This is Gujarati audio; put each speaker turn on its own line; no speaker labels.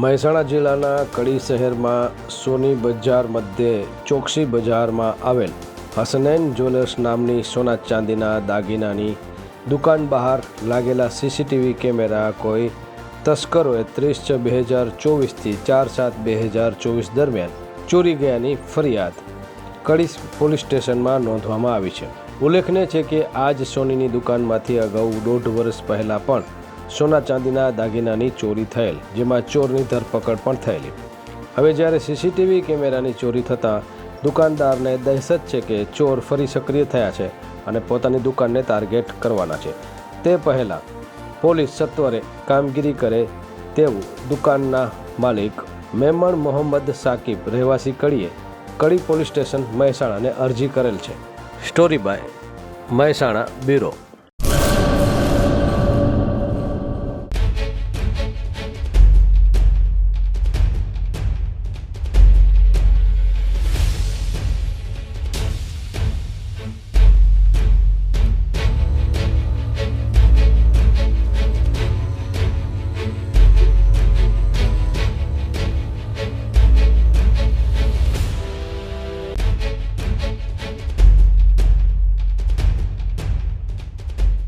મહેસાણા જિલ્લાના કડી શહેરમાં સોની બજાર મધ્યે ચોકસી બજારમાં આવેલ હસનૈન જ્વેલર્સ નામની સોના ચાંદીના દાગીનાની દુકાન બહાર લાગેલા સીસીટીવી કેમેરા કોઈ તસ્કરોએ 30/6/2024થી 4/7/2024 દરમિયાન ચોરી ગયાની ફરિયાદ કડી પોલીસ સ્ટેશનમાં નોંધવામાં આવી છે। ઉલ્લેખનીય છે કે આ જ સોનીની દુકાનમાંથી અગાઉ 1.5 વર્ષ પહેલાં પણ સોના ચાંદીના દાગીનાની ચોરી થયેલ, જેમાં ચોરની ધરપકડ પણ થયેલી। હવે જ્યારે સીસીટીવી કેમેરાની ચોરી થતાં દુકાનદારને દહેશત છે કે ચોર ફરી સક્રિય થયા છે અને પોતાની દુકાનને ટાર્ગેટ કરવાના છે। તે પહેલાં પોલીસ સત્વરે કામગીરી કરે તેવું દુકાનના માલિક મેમણ મોહમ્મદ સાકિબ રહેવાસી કડીએ કડી પોલીસ સ્ટેશન મહેસાણાને અરજી કરેલ છે। Story by Mehsana bureau.